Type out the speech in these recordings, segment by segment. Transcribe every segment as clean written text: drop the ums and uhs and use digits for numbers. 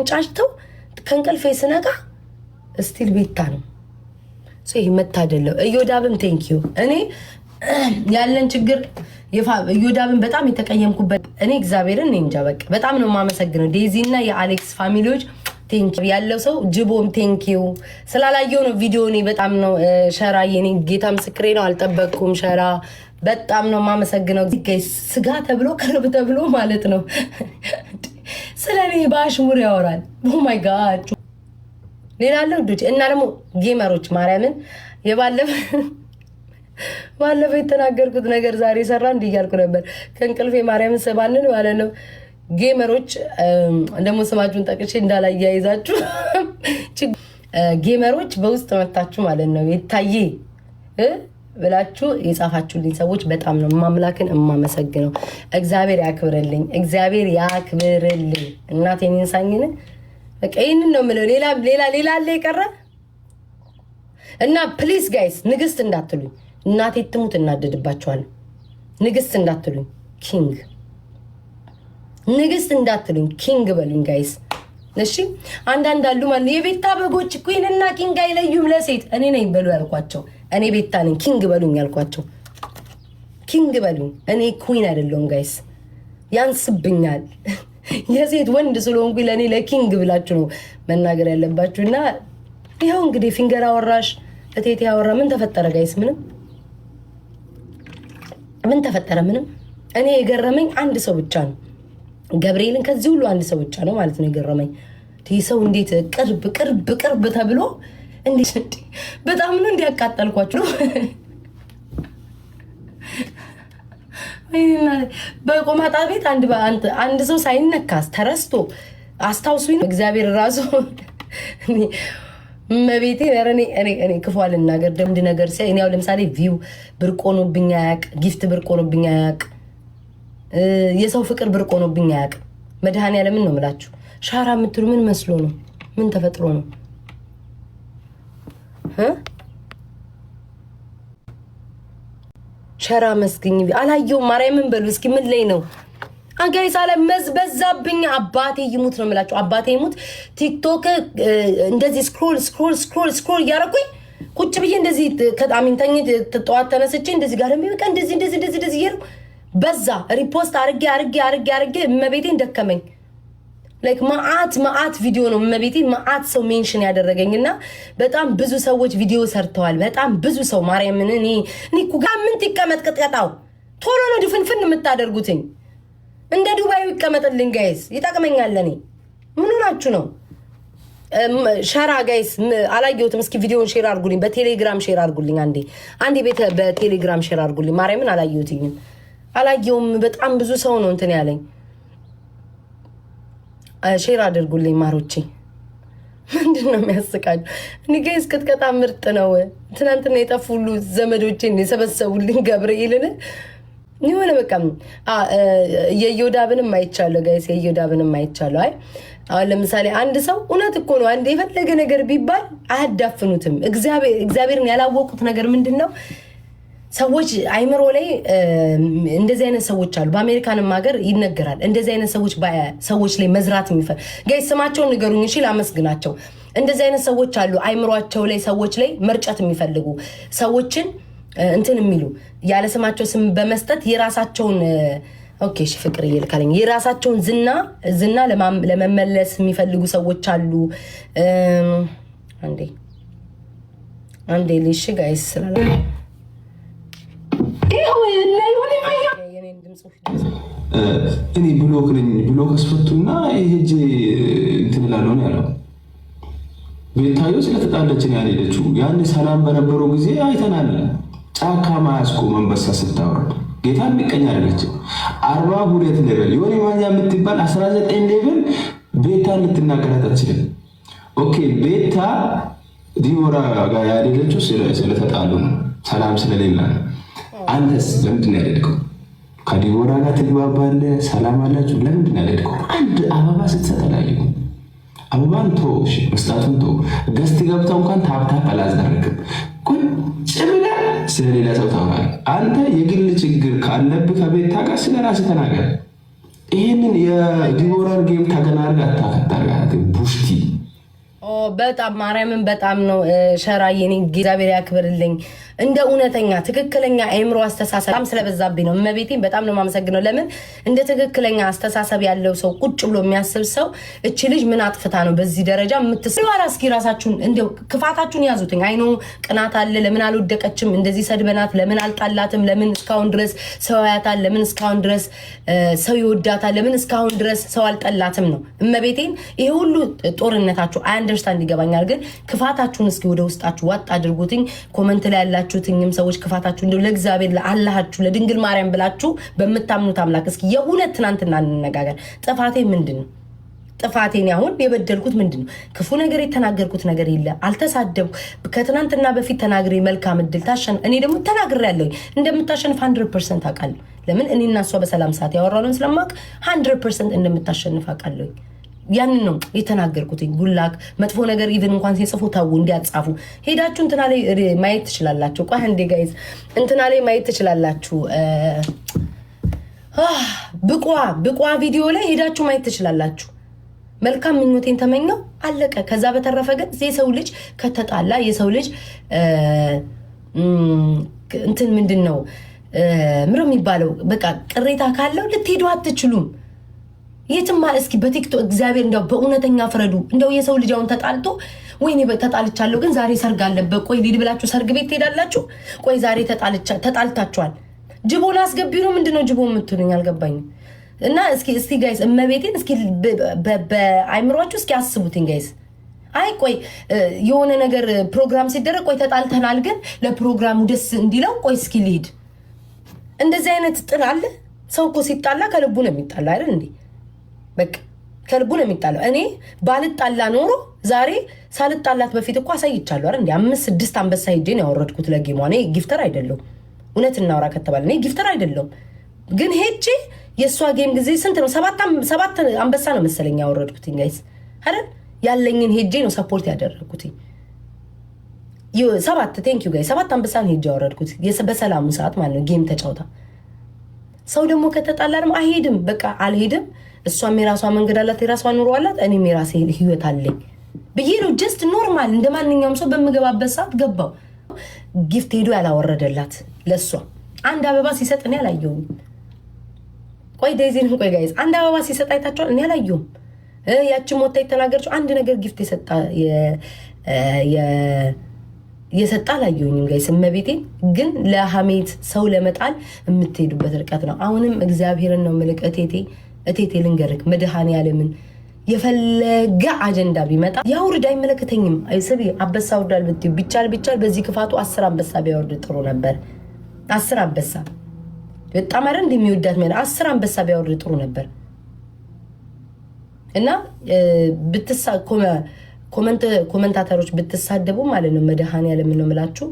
ጫጭተው ከንቀልፌ ስነቃ ስቲል ቤታ ነው። ይሄ መታደለው። እዮዳብም ቴንኪዩ። እኔ ያለን ችግር እዮዳብን በጣም የተቀየምኩበት እኔ እግዚአብሔርን እንጃ በቃ በጣም ነው የማመሰግነው። ዴዚ እና የአሌክስ ፋሚሊዎች ቴንኪዩ። ያለው ሰው ጅቦም ቴንኪዩ። ስላላየው ነው ቪዲዮ እኔ በጣም ነው ሸራ የኔ ጌታ ምስክሬ ነው። አልጠበቅኩም ሸራ በጣም ነው የማመሰግነው። ስጋ ተብሎ ቅርብ ተብሎ ማለት ነው ስለኔ በአሽሙር ያወራል። ኦ ማይ ጋድ ሌላ አለ ልጆች እና ደግሞ ጌመሮች ማርያምን ባለፈው የተናገርኩት ነገር ዛሬ ሰራ እንዲያልኩ ነበር ከእንቅልፌ ማርያምን ሰባንን ማለት ነው። ጌመሮች ደግሞ ስማችሁን ጠቅሼ እንዳላያይዛችሁ ጌመሮች በውስጥ መታችሁ ማለት ነው የታየ ብላችሁ የጻፋችሁልኝ ሰዎች በጣም ነው ማምላክን እማመሰግነው። እግዚአብሔር ያክብርልኝ፣ እግዚአብሔር ያክብርልኝ። እናቴን እንሳኝን በቃ ይሄንን ነው የምለው። ሌላ አለ የቀረ እና ፕሊዝ ጋይስ ንግስት እንዳትሉኝ። እናቴ ትሙት እናደድባችኋለሁ። ንግስት እንዳትሉኝ፣ ኪንግ ንግስት እንዳትሉኝ፣ ኪንግ በሉኝ ጋይስ። እሺ አንዳንድ አሉ ማለት የቤታ በጎች ኩዊን እና ኪንግ አይለዩም ለሴት። እኔ ነኝ በሉ ያልኳቸው። እኔ ቤታ ነኝ ኪንግ በሉኝ ያልኳቸው። ኪንግ በሉኝ። እኔ ኩዊን አይደለሁም ጋይስ፣ ያንስብኛል። የሴት ወንድ ስለሆንኩ ለኔ ለኪንግ ብላችሁ ነው መናገር ያለባችሁ። እና ይኸው እንግዲህ ፊንገር አወራሽ እቴቴ አወራ። ምን ተፈጠረ ጋይስ? ምን ተፈጠረ? ምንም። እኔ የገረመኝ አንድ ሰው ብቻ ነው፣ ገብርኤልን ከዚህ ሁሉ አንድ ሰው ብቻ ነው ማለት ነው የገረመኝ። ይህ ሰው እንዴት ቅርብ ተብሎ እንዴት በጣም ነው እንዲያቃጠልኳችሁ በቆማጣ ቤት አንድ ሰው ሳይነካስ ተረስቶ አስታውሱኝ። እግዚአብሔር ራሱ መቤቴ እኔ ክፉ አልናገር ደምድ ነገር ሲያይ እኔ ያው ለምሳሌ ቪው ብርቆኖብኝ አያቅ፣ ጊፍት ብርቆኖብኝ አያቅ፣ የሰው ፍቅር ብርቆኖብኝ አያቅ። መድኃኒዓለምን ነው የምላችሁ። ሻራ የምትሉ ምን መስሎ ነው? ምን ተፈጥሮ ነው? ሸራ መስግኝ አላየው ማርያምን በሉ እስኪ። ምን ላይ ነው አጋይስ? አለ መዝበዛብኝ። አባቴ ይሙት ነው የምላችሁ። አባቴ ይሙት። ቲክቶክ እንደዚህ ስክሮል እያደረኩኝ ቁጭ ብዬ እንደዚህ ከጣሚንተኝ ጠዋት ተነስቼ እንደዚህ ጋር በቃ እንደዚህ እያደረኩ በዛ ሪፖስት አርጌ እመቤቴን ደከመኝ። ላይክ ማአት ቪዲዮ ነው እመቤቴ ማአት ሰው ሜንሽን ያደረገኝና በጣም ብዙ ሰዎች ቪዲዮ ሰርተዋል። በጣም ብዙ ሰው ማርያምን እኔ እኮ ምን ትቀመጥ ቅጥቀጣው ቶሎ ነው ድፍንፍን የምታደርጉትኝ። እንደ ዱባይ ይቀመጥልኝ ጋይስ፣ ይጠቅመኛል። እኔ ምን ሆናችሁ ነው? ሸራ ጋይስ አላየሁትም። እስኪ ቪዲዮን ሼር አድርጉልኝ፣ በቴሌግራም ሼር አድርጉልኝ። አንዴ በቴሌግራም ሼር አድርጉልኝ። ማርያምን አላየሁም። በጣም ብዙ ሰው ነው እንትን ያለኝ። ሼር አድርጉልኝ ማሮቼ። ምንድነው የሚያስቃችሁ? እኔ ጋይስ ቅጥቀጣ ምርጥ ነው። ትናንትና የጠፉ ሁሉ ዘመዶቼን የሰበሰቡልኝ ገብርኤልን የሆነ በቃ የዮዳብንም አይቻለሁ ጋይስ፣ የዮዳብንም አይቻለሁ። አይ አሁን ለምሳሌ አንድ ሰው እውነት እኮ ነው አንድ የፈለገ ነገር ቢባል አያዳፍኑትም። እግዚአብሔርን ያላወቁት ነገር ምንድነው? ሰዎች አይምሮ ላይ እንደዚህ አይነት ሰዎች አሉ። በአሜሪካንም ሀገር ይነገራል። እንደዚህ አይነት ሰዎች ላይ መዝራት የሚፈልግ ጋይስ ስማቸውን ንገሩኝ እሺ ላመስግናቸው። እንደዚህ አይነት ሰዎች አሉ። አይምሯቸው ላይ ሰዎች ላይ መርጨት የሚፈልጉ ሰዎችን እንትን የሚሉ ያለ ስማቸው ስም በመስጠት የራሳቸውን ኦኬ እሺ ፍቅር ይልካለኝ የራሳቸውን ዝና ለመመለስ የሚፈልጉ ሰዎች አሉ። አንዴ ልሽ ጋይስ ስላላ እኔ ብሎክ አስፈቱና ሄጄ እንትን እላለሁ ነው ያለው። ቤታዮ ስለተጣለችን ያልሄደችው ያን ሰላም በነበረው ጊዜ አይተናል። ጫካ ማያስቆ መንበሳ ስታወርድ ጌታ ምቀኛ አይደለችም። 42 ሌቭል የሆነ ማኛ የምትባል 19 ሌቭል ቤታ ልትናገራት አትችልም። ኦኬ ቤታ ዲቦራ ጋር ያልሄደችው ስለተጣሉ ነው፣ ሰላም ስለሌላ ነው። አንተስ ለምንድን ነው ያልሄድከው? ከዲቦራ ጋር ትግባባለህ፣ ሰላም አላችሁ። ለምንድን ነው ያልሄድከው? አንድ አበባ ስትሰጠላዩ አበባን ቶሽ መስጣቱን ቶ ገስት ገብተው እንኳን ታብታብ አላዘረክም። ቁጭ ብለህ ስለሌላ ሰው ታወራለህ። አንተ የግል ችግር ካለብህ ከቤታ ጋር ስለራስህ ተናገር። ይህንን የዲቦራን ጌም ተገናርግ አታከታርጋት ቡሽቲ በጣም ማርያምን በጣም ነው ሸራዬን እግዚአብሔር ያክብርልኝ። እንደ እውነተኛ ትክክለኛ አእምሮ አስተሳሰብ ስለበዛብኝ ነው እመቤቴን በጣም ነው የማመሰግነው። ለምን እንደ ትክክለኛ አስተሳሰብ ያለው ሰው ቁጭ ብሎ የሚያስብ ሰው እቺ ልጅ ምን አጥፍታ ነው በዚህ ደረጃ የምትስዋራ? እስኪ ራሳችሁን እንደው ክፋታችሁን ያዙትኝ። አይኖ ቅናት አለ። ለምን አልወደቀችም? እንደዚህ ሰድበናት ለምን አልጣላትም? ለምን እስካሁን ድረስ ሰው ያያታል? ለምን እስካሁን ድረስ ሰው ይወዳታል? ለምን እስካሁን ድረስ ሰው አልጠላትም ነው እመቤቴን። ይሄ ሁሉ ጦርነታችሁ አንደርስታንድ ይገባኛል። ግን ክፋታችሁን እስኪ ወደ ውስጣችሁ ዋጥ አድርጉትኝ። ኮመንት ላይ ያላችሁትኝም ሰዎች ክፋታችሁ እንደው ለእግዚአብሔር ለአላሃችሁ ለድንግል ማርያም ብላችሁ በምታምኑት አምላክ እስኪ የእውነት ትናንትና እንነጋገር። ጥፋቴ ምንድነው? ጥፋቴን አሁን የበደልኩት ምንድነው? ክፉ ነገር የተናገርኩት ነገር የለ። አልተሳደብኩ። ከትናንትና በፊት ተናግሬ መልካም እድል ታሸንፍ። እኔ ደግሞ ተናግሬያለሁ እንደምታሸንፍ 100% አውቃለሁ። ለምን እኔና እሷ በሰላም ሰዓት ያወራነው ስለማውቅ 100% እንደምታሸንፍ አውቃለሁ። ያንን ነው የተናገርኩት። ጉላክ መጥፎ ነገር ኢቭን እንኳን ሲጽፉ ታው እንዲያጻፉ ሄዳችሁ እንትና ላይ ማየት ትችላላችሁ። ቆይ አንዴ ጋይዝ እንትና ላይ ማየት ትችላላችሁ። ብቋ ቪዲዮ ላይ ሄዳችሁ ማየት ትችላላችሁ። መልካም ምኞቴን ተመኘው አለቀ። ከዛ በተረፈ ግን የሰው ልጅ ከተጣላ የሰው ልጅ እንትን ምንድነው ምሮ የሚባለው በቃ ቅሬታ ካለው ልትሄዱ አትችሉም። የትማ እስኪ በቲክቶክ እግዚአብሔር እንደው በእውነተኛ ፍረዱ። እንደው የሰው ልጅ አሁን ተጣልቶ ወይኔ ተጣልቻለሁ ግን ዛሬ ሰርግ አለበት ቆይ ሊድ ብላችሁ ሰርግ ቤት ትሄዳላችሁ። ቆይ ዛሬ ተጣልታችኋል ጅቦን አስገቢው ነው ምንድነው ጅቦ የምትሉኝ አልገባኝም። እና እስኪ ጋይስ እመቤቴን እስኪ በአይምሯችሁ እስኪ አስቡትኝ ጋይስ። አይ ቆይ የሆነ ነገር ፕሮግራም ሲደረግ ቆይ ተጣልተናል ግን ለፕሮግራሙ ደስ እንዲለው ቆይ እስኪ ሊድ እንደዚህ አይነት ጥል አለ። ሰው እኮ ሲጣላ ከልቡ ነው የሚጣላ አይደል እንዴ? በቃ ከልቡ ነው የሚጣለው። እኔ ባልጣላ ኖሮ ዛሬ ሳልጣላት በፊት እኮ አሳይቻለሁ አይደል እንዴ? 5-6 አንበሳ ሄጄ ነው ያወረድኩት ለጌሟ። እኔ ጊፍተር አይደለሁም። እውነት እናውራ ከተባለ እኔ ጊፍተር አይደለሁም። ግን ሄጄ የእሷ ጌም ጊዜ ስንት ነው? 7 አንበሳ ነው መሰለኝ ያወረድኩት ጋይስ አይደል? ያለኝን ሄጄ ነው ሰፖርት ያደረግኩት። 7 ቴንክ ዩ ጋይስ 7 አንበሳ ነው ሄጄ ያወረድኩት በሰላሙ ሰዓት ማለት ነው ጌም ተጫውታ። ሰው ደግሞ ከተጣላ ደግሞ አይሄድም። በቃ አልሄድም። እሷም የራሷ መንገድ አላት፣ የራሷ ኑሮ አላት፣ እኔም የራሴ ህይወት አለኝ ብዬ ነው ጀስት ኖርማል እንደ ማንኛውም ሰው በምገባበት ሰዓት ገባው። ጊፍት ሄዶ ያላወረደላት ለእሷ አንድ አበባ ሲሰጥ እኔ አላየሁም። ቆይ ዴዚን ቆይ ጋይዝ አንድ አበባ ሲሰጥ አይታችኋል? እኔ አላየሁም። ያቺ ሞታ የተናገረችው አንድ ነገር ጊፍት የሰጣ አላየሁኝም ጋይስ እመቤቴን። ግን ለሐሜት ሰው ለመጣል የምትሄዱበት ርቀት ነው። አሁንም እግዚአብሔርን ነው ምልክ እቴቴ ልንገርክ መድኃኔዓለምን የፈለገ አጀንዳ ቢመጣ ያውርድ አይመለከተኝም። አይስብ አንበሳ ወርዳል ብትይ ቢቻል በዚህ ክፋቱ 10 አንበሳ ቢያወርድ ጥሩ ነበር። 10 አንበሳ በጣም አይደል እንደሚወዳት ማለት 10 አንበሳ ቢያወርድ ጥሩ ነበር። እና ኮመንታተሮች ብትሳደቡ ማለት ነው መድኃኔዓለምን ነው የምላችሁ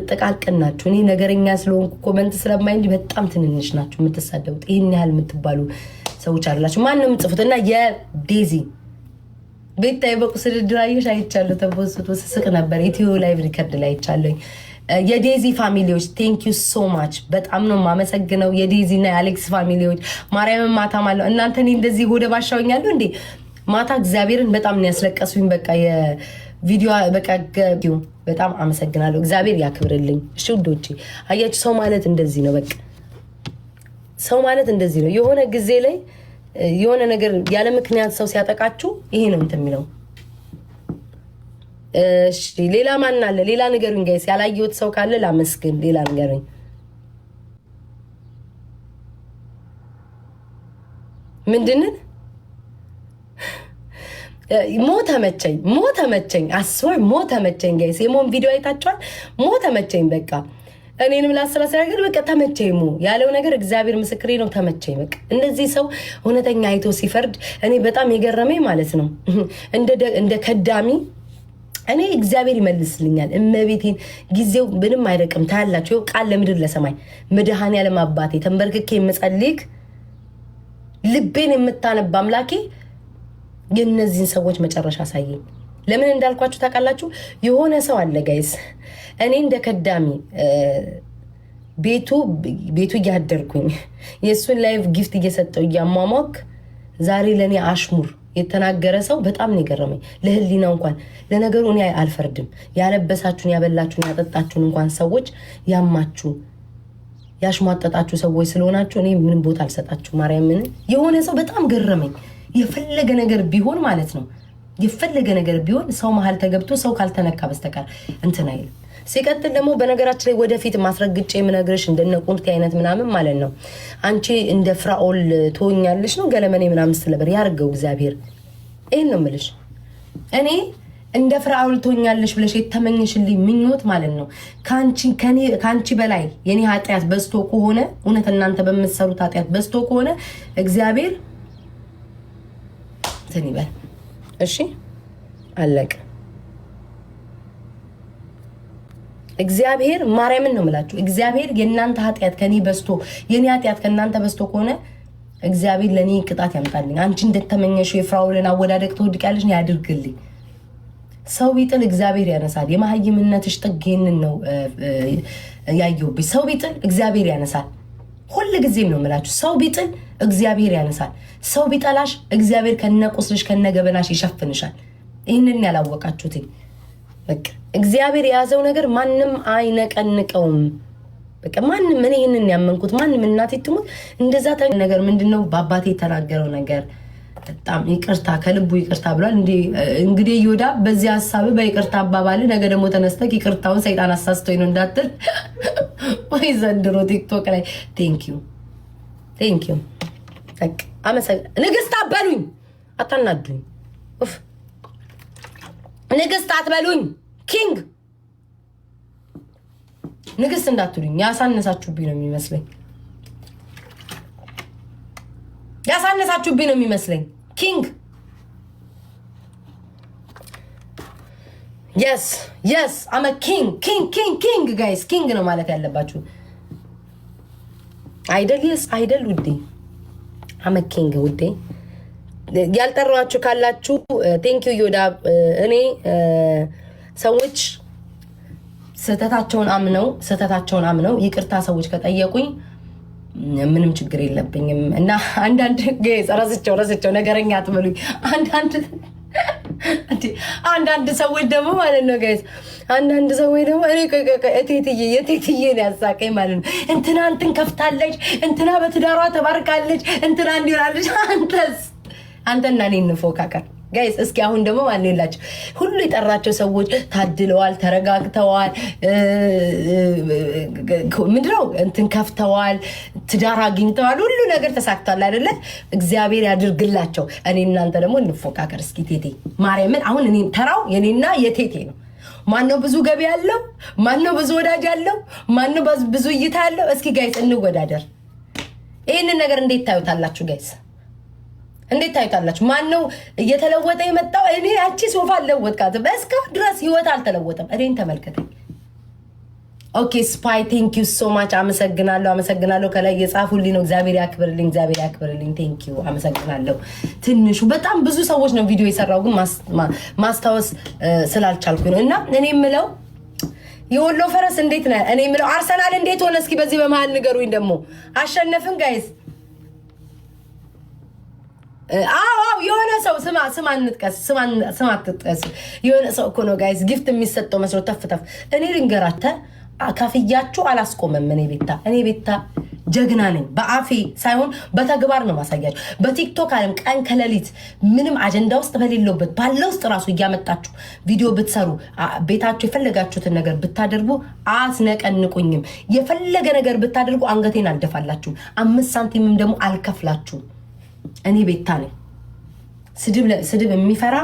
ጥቃቅን ናችሁ። እኔ ነገረኛ ስለሆንኩ ኮመንት ስለማይ እንጂ በጣም ትንንሽ ናችሁ የምትሳደቡት። ይሄን ያህል የምትባሉ ሰዎች አላችሁ። ማን ነው የምጽፉት? እና የዴዚ ቤታ የበቁ ስድድራዮች አይቻለሁ። ተቦስቶ ስስቅ ነበር። ኢትዮ ላይቭ ሪከርድ ላይ አይቻለሁ። የዴዚ ፋሚሊዎች ቴንክ ዩ ሶ ማች በጣም ነው የማመሰግነው። የዴዚ እና የአሌክስ ፋሚሊዎች ማርያምን ማታ ማለው እናንተ እኔ እንደዚህ ሆደ ባሻውኛለሁ እንዴ ማታ እግዚአብሔርን በጣም ነው ያስለቀሱኝ። በቃ የቪዲዮ በቃ በጣም አመሰግናለሁ። እግዚአብሔር ያክብርልኝ። እሺ ውዶቼ አያችሁ ሰው ማለት እንደዚህ ነው። በቃ ሰው ማለት እንደዚህ ነው። የሆነ ጊዜ ላይ የሆነ ነገር ያለ ምክንያት ሰው ሲያጠቃችሁ ይሄ ነው እንትን የሚለው። እሺ ሌላ ማን አለ? ሌላ ንገሩኝ ጋይስ። ያላየሁት ሰው ካለ ላመስግን። ሌላ ንገሩኝ። ምንድነው? ሞተመቸኝ አስወር ሞተመቸኝ ጋይስ። የሞን ቪዲዮ አይታችኋል? ሞተመቸኝ በቃ እኔንም ላሰላሰላገር በቃ ተመቸኝ። ያለው ነገር እግዚአብሔር ምስክሬ ነው ተመቸኝ። በቃ እንደዚህ ሰው እውነተኛ አይቶ ሲፈርድ እኔ በጣም የገረመኝ ማለት ነው እንደ ከዳሚ እኔ እግዚአብሔር ይመልስልኛል። እመቤቴን ጊዜው ምንም አይደቅም። ታያላችሁ ቃል ለምድር ለሰማይ መድኃኔዓለም አባቴ ተንበርክኬ የምጸልይክ ልቤን የምታነባ አምላኬ የእነዚህን ሰዎች መጨረሻ አሳየኝ። ለምን እንዳልኳችሁ ታውቃላችሁ? የሆነ ሰው አለ ጋይስ እኔ እንደ ከዳሚ ቤቱ እያደርኩኝ የእሱን ላይቭ ጊፍት እየሰጠው እያሟሟክ ዛሬ ለእኔ አሽሙር የተናገረ ሰው በጣም ነው የገረመኝ። ለህሊናው እንኳን ለነገሩ እኔ አልፈርድም። ያለበሳችሁን ያበላችሁን ያጠጣችሁን እንኳን ሰዎች ያማችሁ ያሽሟጠጣችሁ ሰዎች ስለሆናችሁ እኔ ምንም ቦታ አልሰጣችሁ። ማርያምን የሆነ ሰው በጣም ገረመኝ። የፈለገ ነገር ቢሆን ማለት ነው የፈለገ ነገር ቢሆን ሰው መሀል ተገብቶ ሰው ካልተነካ በስተቀር እንትን አይልም። ሲቀጥል ደግሞ በነገራችን ላይ ወደፊት ማስረግጬ የምነግርሽ እንደነ ቁርጥ አይነት ምናምን ማለት ነው አንቺ እንደ ፍራኦል ትሆኛለሽ ነው ገለመኔ ምናምን ስለበር ያርገው እግዚአብሔር። ይሄን ነው የምልሽ። እኔ እንደ ፍራኦል ትሆኛለሽ ብለሽ የተመኘሽልኝ ምኞት ማለት ነው ካንቺ በላይ የኔ ኃጢያት በዝቶ ከሆነ እውነት እናንተ በምትሰሩት ኃጢያት በዝቶ ከሆነ እግዚአብሔር እንትን ይበል። እሺ አለቀ። እግዚአብሔር ማርያምን ነው የምላችሁ። እግዚአብሔር የእናንተ ኃጢያት ከኔ በዝቶ የኔ ኃጢያት ከእናንተ በዝቶ ከሆነ እግዚአብሔር ለኔ ቅጣት ያምጣልኝ። አንቺ እንደተመኘሽው የፍራኦልን አወዳደቅ ትወድቂያለሽ ነው ያድርግልኝ። ሰው ቢጥል እግዚአብሔር ያነሳል። የማህይምነትሽ ጥግ ይህንን ነው ያየሁብሽ። ሰው ቢጥል እግዚአብሔር ያነሳል። ሁል ጊዜም ነው የምላችሁ። ሰው ቢጥል እግዚአብሔር ያነሳል። ሰው ቢጠላሽ እግዚአብሔር ከነቁስልሽ ከነገበናሽ ይሸፍንሻል። ይህንን ያላወቃችሁት በቃ እግዚአብሔር የያዘው ነገር ማንም አይነቀንቀውም። በቃ ማንም ምን ይሄንን ያመንኩት ማንም እናቴ ትሙት እንደዛ ነገር ምንድነው በአባቴ የተናገረው ነገር በጣም ይቅርታ ከልቡ ይቅርታ ብሏል። እንግዲህ ይሁዳ በዚህ ሐሳብ በይቅርታ አባባል ነገ ደግሞ ተነስተክ ይቅርታውን ሰይጣን አሳስቶኝ ነው እንዳትል ወይ ዘንድሮ ቲክቶክ ላይ ቴንኪዩ በቃ ንግስት አትበሉኝ፣ አታናዱኝ። ንግስት አትበሉኝ፣ ኪንግ ንግስት እንዳትሉኝ። ያሳነሳችሁብኝ ነው የሚመስለኝ፣ ያሳነሳችሁብኝ ነው የሚመስለኝ። ኪንግ የስ አመ ኪንግ ጋይስ፣ ኪንግ ነው ማለት ያለባችሁ አይደል? የስ አይደል ውዴ? አመ ኪንግ ውዴ። ያልጠራችሁ ካላችሁ ቴንኪዩ ዮዳ። እኔ ሰዎች ስህተታቸውን አምነው ይቅርታ ሰዎች ከጠየቁኝ ምንም ችግር የለብኝም። እና አንዳንድ ረስቸው ነገረኛ አትበሉኝ። አንዳንድ ሰዎች ደግሞ ማለት ነው ጋይስ፣ አንዳንድ ሰዎች ደግሞ እኔ የቴትዬን ያሳቀኝ ማለት ነው። እንትና እንትን ከፍታለች፣ እንትና በትዳሯ ተባርካለች፣ እንትና እንዲሆናለች። አንተና እኔ እንፎካከር ጋይስ። እስኪ አሁን ደግሞ ማን የላቸው ሁሉ የጠራቸው ሰዎች ታድለዋል፣ ተረጋግተዋል፣ ምንድነው እንትን ከፍተዋል፣ ትዳር አግኝተዋል፣ ሁሉ ነገር ተሳክቷል አይደለ? እግዚአብሔር ያድርግላቸው። እኔ እናንተ ደግሞ እንፎካከር እስኪ። ቴቴ ማርያምን አሁን እኔ ተራው የኔና የቴቴ ነው። ማነው ብዙ ገቢ ያለው? ማነው ብዙ ወዳጅ ያለው? ማነው ብዙ እይታ ያለው? እስኪ ጋይስ እንወዳደር። ይህንን ነገር እንዴት ታዩታላችሁ ጋይስ? እንዴት ታዩታላችሁ? ማነው እየተለወጠ የመጣው? እኔ ያቺ ሶፋ አልለወጥካትም እስካሁን ድረስ ህይወት አልተለወጠም። እኔን ተመልከተኝ። ኦኬ ስፓይ ቴንክ ዩ ሶ ማች አመሰግናለሁ። ከላይ የጻፉልኝ ነው። እግዚአብሔር ያክብርልኝ። ቴንክ ዩ አመሰግናለሁ። ትንሹ በጣም ብዙ ሰዎች ነው ቪዲዮ የሰራው ግን ማስታወስ ስላልቻልኩ ነው። እና እኔ የምለው የወሎ ፈረስ እንዴት ነው? እኔ የምለው አርሰናል እንዴት ሆነ? እስኪ በዚህ በመሃል ንገሩኝ። ደግሞ አሸነፍን ጋይስ? አዎ የሆነ ሰው ስማ እንጥቀስ፣ ስማ አትጥቀስ። የሆነ ሰው እኮ ነው ጋይስ ጊፍት የሚሰጠው መስሎ ተፍተፍ። እኔ ልንገራተ አካፍያችሁ አላስቆመም። እኔ ቤታ ጀግና ነኝ። በአፌ ሳይሆን በተግባር ነው ማሳያችሁ። በቲክቶክ አለም ቀን ከሌሊት ምንም አጀንዳ ውስጥ በሌለበት ባለው ውስጥ ራሱ እያመጣችሁ ቪዲዮ ብትሰሩ ቤታችሁ የፈለጋችሁትን ነገር ብታደርጉ አስነቀንቁኝም። የፈለገ ነገር ብታደርጉ አንገቴን አልደፋላችሁ፣ 5 ሳንቲምም ደግሞ አልከፍላችሁ። እኔ ቤታ ነኝ። ስድብ የሚፈራ